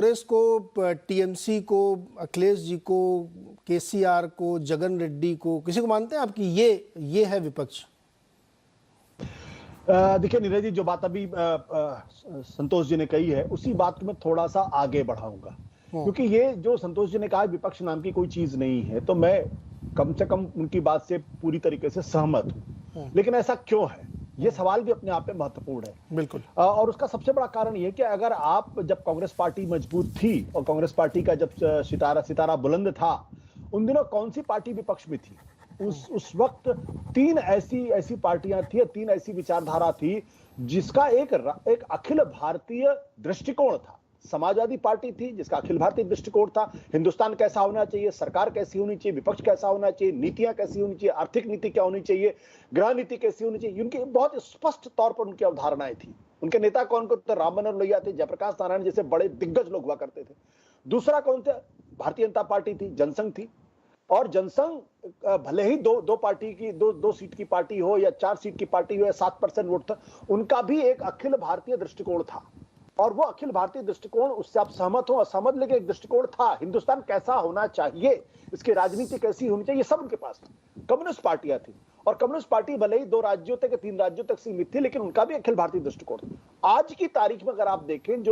कांग्रेस को, टीएमसी को, अखिलेश जी को, केसीआर को, जगन रेड्डी को, किसी को मानते हैं आप कि ये है विपक्ष? देखिए नीरज जी, जो बात अभी संतोष जी ने कही है उसी बात को मैं थोड़ा सा आगे बढ़ाऊंगा, क्योंकि ये जो संतोष जी ने कहा विपक्ष नाम की कोई चीज नहीं है, तो मैं कम से कम उनकी बात से पूरी तरीके से सहमत हूं। लेकिन ऐसा क्यों है, ये सवाल भी अपने आप में महत्वपूर्ण है। बिल्कुल। और उसका सबसे बड़ा कारण ये कि अगर आप, जब कांग्रेस पार्टी मजबूत थी और कांग्रेस पार्टी का जब सितारा बुलंद था, उन दिनों कौन सी पार्टी विपक्ष में थी? उस वक्त तीन ऐसी पार्टियां थी, तीन ऐसी विचारधारा थी जिसका एक अखिल भारतीय दृष्टिकोण था। समाजवादी पार्टी थी जिसका अखिल भारतीय दृष्टिकोण था, हिंदुस्तान कैसा होना चाहिए, सरकार कैसी होनी चाहिए, विपक्ष कैसा होना चाहिए, नीतियां कैसी होनी चाहिए, आर्थिक नीति क्या होनी चाहिए, गृह नीति कैसी होनी चाहिए, उनकी बहुत स्पष्ट तौर पर उनकी अवधारणाएं थी। उनके नेता कौन कौन थे? राम मनोहर लोहिया थे, जयप्रकाश नारायण जैसे बड़े दिग्गज लोग हुआ करते थे। दूसरा कौन थे? भारतीय जनता पार्टी थी, जनसंघ थी। और जनसंघ भले ही दो पार्टी की दो सीट की पार्टी हो या 4 सीट की पार्टी हो या 7% वोट था, उनका भी एक अखिल भारतीय दृष्टिकोण था। और वो अखिल भारतीय दृष्टिकोण, उससे आप सहमत हो असहमत, लेकिन एक दृष्टिकोण था। हिंदुस्तान कैसा होना चाहिए, इसकी राजनीति कैसी होनी चाहिए, सब उनके पास था। कम्युनिस्ट पार्टियां थी, और कम्युनिस्ट पार्टी भले ही 2 राज्यों तक या 3 राज्यों तक सीमित थी, लेकिन उनका भी अखिल भारतीय दृष्टिकोण था। आज की तारीख में अगर आप देखें,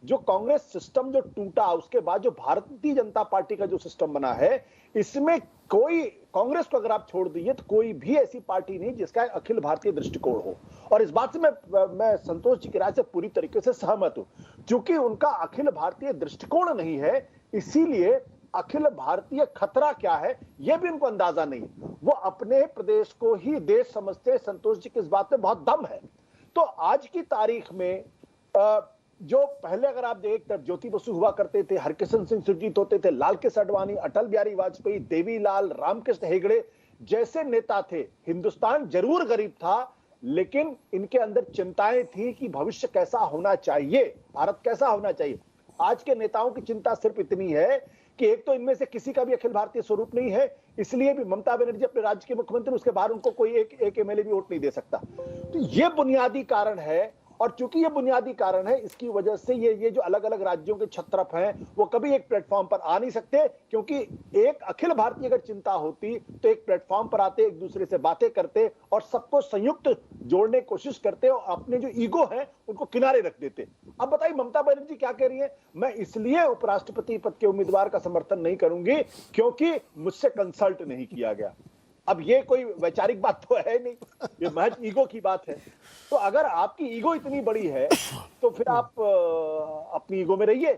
जो कांग्रेस सिस्टम जो टूटा, उसके बाद जो भारतीय जनता पार्टी का जो सिस्टम बना है, इसमें कोई, कांग्रेस को अगर आप छोड़ दीजिए तो कोई भी ऐसी पार्टी नहीं जिसका अखिल भारतीय दृष्टिकोण हो। और इस बात से मैं संतोष जी की राय से पूरी तरीके से सहमत हूं, क्योंकि उनका अखिल भारतीय दृष्टिकोण नहीं है, इसीलिए अखिल भारतीय खतरा क्या है यह भी उनको अंदाजा नहीं है। वो अपने प्रदेश को ही देश समझते। संतोष जी की इस बात में बहुत दम है। तो आज की तारीख में जो पहले अगर आप देख, ज्योति बसु हुआ करते थे, हरकिशन सिंह सुरजीत होते थे, लाल कृष्ण आडवाणी, अटल बिहारी वाजपेयी, देवीलाल, रामकृष्ण हेगड़े जैसे नेता थे। हिंदुस्तान जरूर गरीब था, लेकिन इनके अंदर चिंताएं थी कि भविष्य कैसा होना चाहिए, भारत कैसा होना चाहिए। आज के नेताओं की चिंता सिर्फ इतनी है कि एक तो इनमें से किसी का भी अखिल भारतीय स्वरूप नहीं है, इसलिए भी ममता बनर्जी अपने राज्य के मुख्यमंत्री, उसके बाहर उनको कोई एक एमएलए भी वोट नहीं दे सकता। तो ये बुनियादी कारण है। और चूंकि ये बुनियादी कारण है, इसकी वजह से ये जो अलग अलग राज्यों के छत्रप हैं, वो कभी एक प्लेटफॉर्म पर आ नहीं सकते, क्योंकि एक अखिल भारतीय अगर चिंता होती तो एक प्लेटफॉर्म पर आते, एक दूसरे से बातें करते और सबको संयुक्त जोड़ने की कोशिश करते और अपने जो ईगो है उनको किनारे रख देते। अब बताइए ममता बनर्जी क्या कह रही है? मैं इसलिए उपराष्ट्रपति पद के उम्मीदवार का समर्थन नहीं करूंगी क्योंकि मुझसे कंसल्ट नहीं किया गया। अब ये कोई वैचारिक बात तो है नहीं, ये महज ईगो की बात है। तो अगर आपकी ईगो इतनी बड़ी है तो फिर आप अपनी ईगो में रहिए,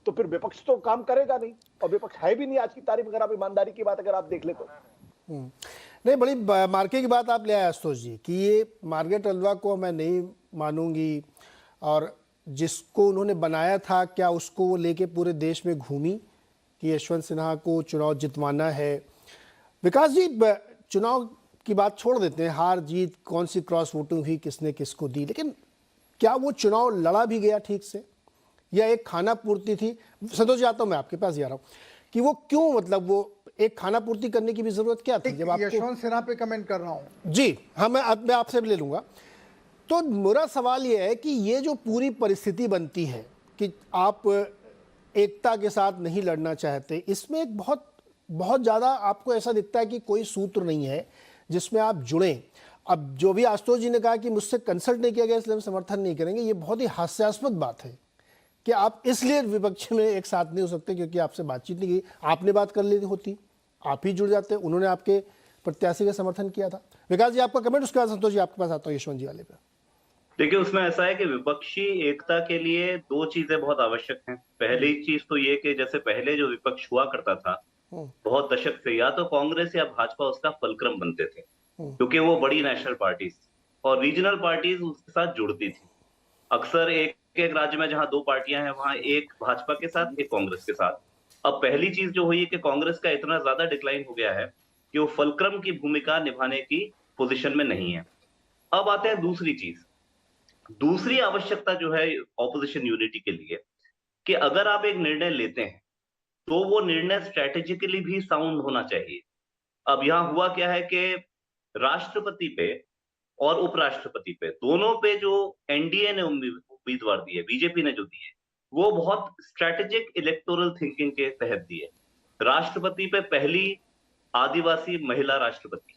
तो फिर विपक्ष तो काम करेगा नहीं, और विपक्ष है भी नहीं आज की तारीख में। अगर आप ईमानदारी की बात अगर आप देख ले तो नहीं, बड़ी मार्के की बात आप ले आए आशुतोष जी कि ये मार्गारेट अल्वा को मैं नहीं मानूंगी, और जिसको उन्होंने बनाया था क्या उसको वो लेके पूरे देश में घूमी कि यशवंत सिन्हा को चुनाव जितवाना है। विकास जी, चुनाव की बात छोड़ देते हैं, हार जीत, कौन सी क्रॉस वोटिंग हुई, किसने किसको दी, लेकिन क्या वो चुनाव लड़ा भी गया ठीक से, या एक खाना पूर्ति थी? संतोष जी, आता हूं मैं आपके पास, ही आ रहा हूं कि वो क्यों, मतलब वो एक खाना पूर्ति करने की भी जरूरत क्या थी? जब आप यशवंत सिन्हा पे कमेंट कर रहा हूं जी, हाँ, मैं आपसे भी ले लूंगा। तो मेरा सवाल ये है कि ये जो पूरी परिस्थिति बनती है कि आप एकता के साथ नहीं लड़ना चाहते, इसमें एक बहुत ज़्यादा आपको ऐसा दिखता है कि कोई सूत्र नहीं है जिसमें आप जुड़ें। अब जो भी आशुतोष जी ने कहा कि मुझसे कंसल्ट नहीं किया गया इसलिए हम समर्थन नहीं करेंगे, ये बहुत ही हास्यास्पद बात है कि आप इसलिए विपक्ष में एक साथ नहीं हो सकते क्योंकि आपसे बातचीत नहीं की। आपने बात कर ली होती, आप ही जुड़ जाते, उन्होंने आपके प्रत्याशी का समर्थन किया था। विकास जी, आपका कमेंट, उसके बाद संतोष जी आपके पास आता हूँ यशवंत जी वाले पे। देखिए, उसमें ऐसा है कि विपक्षी एकता के लिए 2 चीजें बहुत आवश्यक हैं। पहली चीज तो ये कि जैसे पहले जो विपक्ष हुआ करता था बहुत दशक से, या तो कांग्रेस या भाजपा उसका फलक्रम बनते थे, क्योंकि वो बड़ी नेशनल पार्टीज और रीजनल पार्टीज उसके साथ जुड़ती थी। अक्सर एक राज्य में जहां 2 पार्टियां हैं, वहां एक भाजपा के साथ, एक कांग्रेस के साथ। अब पहली चीज जो हुई है कि कांग्रेस का इतना ज्यादा डिक्लाइन हो गया है कि वो फलक्रम की भूमिका निभाने की पोजीशन में नहीं है। अब आते हैं दूसरी चीज, दूसरी आवश्यकता जो है ऑपोजिशन यूनिटी के लिए, कि अगर आप एक निर्णय लेते हैं तो वो निर्णय स्ट्रेटेजिकली भी साउंड होना चाहिए। अब यहां हुआ क्या है कि राष्ट्रपति पे और उपराष्ट्रपति पे, दोनों पे जो एनडीए ने उम्मीदवार दिए, बीजेपी ने जो दिए, वो बहुत स्ट्रेटेजिक इलेक्टोरल थिंकिंग के तहत दिए। राष्ट्रपति पे पहली आदिवासी महिला राष्ट्रपति,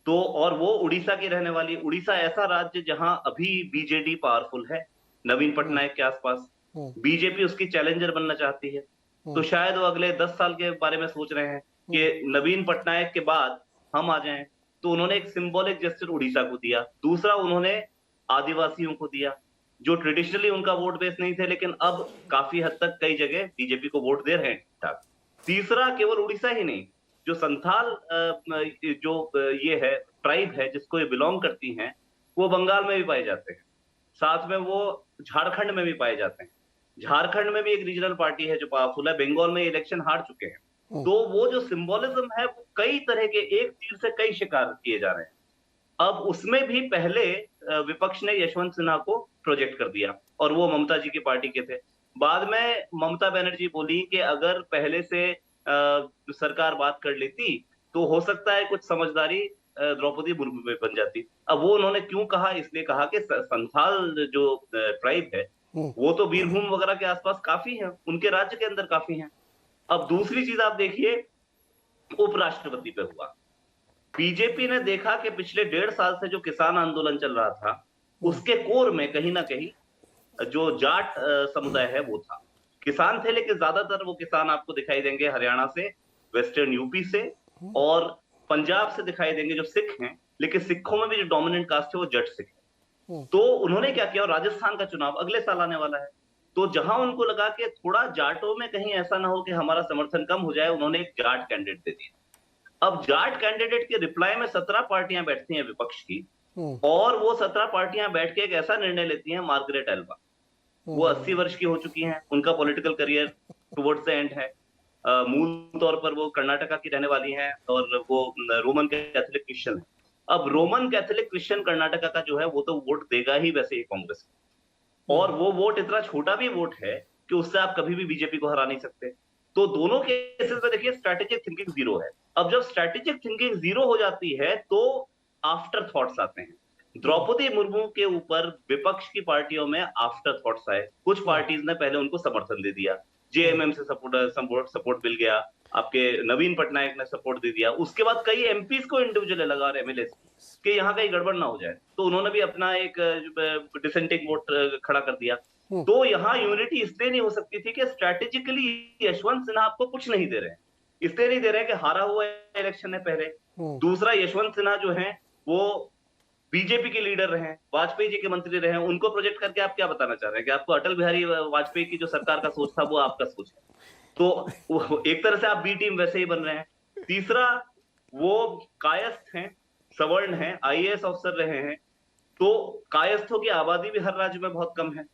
तो और वो उड़ीसा की रहने वाली। उड़ीसा ऐसा राज्य जहां अभी बीजेडी पावरफुल है, नवीन पटनायक के आसपास। बीजेपी उसकी चैलेंजर बनना चाहती है, तो शायद वो अगले 10 साल के बारे में सोच रहे हैं कि नवीन पटनायक के बाद हम आ जाएं। तो उन्होंने एक सिंबॉलिक जेस्चर उड़ीसा को दिया। दूसरा, उन्होंने आदिवासियों को दिया, जो ट्रेडिशनली उनका वोट बेस नहीं थे, लेकिन अब काफी हद तक कई जगह बीजेपी को वोट दे रहे हैं ठीक-ठाक। तीसरा, केवल उड़ीसा ही नहीं, जो संथाल जो ये है ट्राइब है जिसको ये बिलोंग करती हैं, वो बंगाल में भी पाए जाते हैं, साथ में वो झारखंड में भी पाए जाते हैं। झारखंड में भी एक रीजनल पार्टी है जो पावरफुल है, बंगाल में इलेक्शन हार चुके हैं। तो वो जो सिंबोलिज्म है वो कई तरह के, एक तीर से कई शिकार किए जा रहे हैं। अब उसमें भी पहले विपक्ष ने यशवंत सिन्हा को प्रोजेक्ट कर दिया, और वो ममता जी की पार्टी के थे। बाद में ममता बनर्जी बोली कि अगर पहले से सरकार बात कर लेती तो हो सकता है कुछ समझदारी द्रौपदी मुर्मू में बन जाती। अब वो उन्होंने क्यों कहा, इसलिए कहा कि संथाल जो ट्राइब है वो तो बीरभूम वगैरह के आसपास काफी है, उनके राज्य के अंदर काफी है। अब दूसरी चीज आप देखिए, उपराष्ट्रपति पे हुआ। बीजेपी ने देखा कि पिछले 1.5 साल से जो किसान आंदोलन चल रहा था, उसके कोर में कहीं ना कहीं जो जाट समुदाय है वो था। किसान थे, लेकिन ज्यादातर वो किसान आपको दिखाई देंगे हरियाणा से, वेस्टर्न यूपी से और पंजाब से दिखाई देंगे, जो सिख हैं। लेकिन सिखों में भी जो डोमिनेंट कास्ट है वो जट सिख है। तो उन्होंने क्या किया, राजस्थान का चुनाव अगले साल आने वाला है, तो जहां उनको लगा कि थोड़ा जाटों में कहीं ऐसा ना हो कि हमारा समर्थन कम हो जाए, उन्होंने एक जाट कैंडिडेट दे दिया। अब जाट कैंडिडेट के रिप्लाई में 17 पार्टियां बैठती हैं विपक्ष की, और वो 17 पार्टियां बैठ के एक ऐसा निर्णय लेती हैं, मार्गरेट एल्वा, वो 80 वर्ष की हो चुकी हैं, उनका political career towards the end है। मूल तौर पर वो कर्नाटका की रहने वाली हैं और वो रोमन कैथोलिक क्रिश्चियन है। अब रोमन कैथोलिक क्रिश्चियन कर्नाटका का जो है वो तो वोट देगा ही वैसे ही कांग्रेस को, और वो वोट इतना छोटा भी वोट है कि उससे आप कभी भी बीजेपी को हरा नहीं सकते। तो दोनों केसेस में देखिए स्ट्रैटेजिक थिंकिंग जीरो है। अब जब स्ट्रैटेजिक थिंकिंग जीरो हो जाती है तो आफ्टर थॉट्स आते हैं। द्रौपदी मुर्मू के ऊपर विपक्ष की पार्टियों में आफ्टर थॉट्स आए। कुछ पार्टीज ने पहले उनको समर्थन दे दिया, जेएमएम से सपोर्ट मिल गया, आपके नवीन पटनायक ने सपोर्ट दे दिया। उसके बाद कई एमपीज को इंडिविजुअल लगा, और एमएलए कि यहाँ कहीं गड़बड़ ना हो जाए, तो उन्होंने भी अपना एक डिसेंटिंग वोट खड़ा कर दिया। तो यहाँ यूनिटी इसलिए नहीं हो सकती थी कि स्ट्रैटेजिकली यशवंत सिन्हा आपको कुछ नहीं दे रहे हैं, इसलिए नहीं दे रहे हैं कि हारा हुआ इलेक्शन है पहले। दूसरा, यशवंत सिन्हा जो है वो बीजेपी के लीडर रहे, वाजपेयी जी के मंत्री रहे, उनको प्रोजेक्ट करके आप क्या बताना चाह रहे हैं कि आपको अटल बिहारी वाजपेयी की जो सरकार का सोच था वो आपका सोच है। तो एक तरह से आप बी टीम वैसे ही बन रहे हैं। तीसरा, वो कायस्थ हैं, सवर्ण हैं, आईएएस अफसर रहे हैं, तो कायस्थों की आबादी भी हर राज्य में बहुत कम है।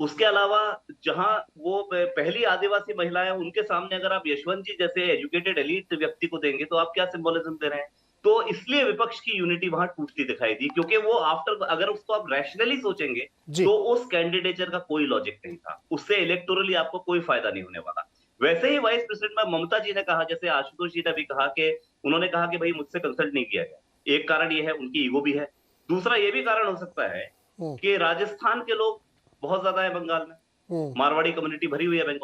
उसके अलावा जहां वो पहली आदिवासी महिला है, उनके सामने अगर आप यशवंत जी जैसे एजुकेटेड एलीट व्यक्ति को देंगे तो आप क्या सिंबोलिज्म दे रहे हैं। तो इसलिए विपक्ष की यूनिटी वहां टूटती दिखाई दी, क्योंकि वो आफ्टर, अगर उसको आप रैशनली सोचेंगे तो उस कैंडिडेचर का कोई लॉजिक नहीं था, उससे इलेक्टोरली आपको कोई फायदा नहीं होने वाला। वैसे ही वाइस प्रेसिडेंट में ममता जी ने कहा, जैसे आशुतोष जी ने भी कहा कि उन्होंने कहा कि भाई मुझसे कंसल्ट नहीं किया गया। एक कारण ये है, उनकी ईगो भी है। दूसरा ये भी कारण हो सकता है कि राजस्थान के लोग बहुत ज्यादा है बंगाल में, मारवाड़ी कम्युनिटी भरी हुई है बंगाल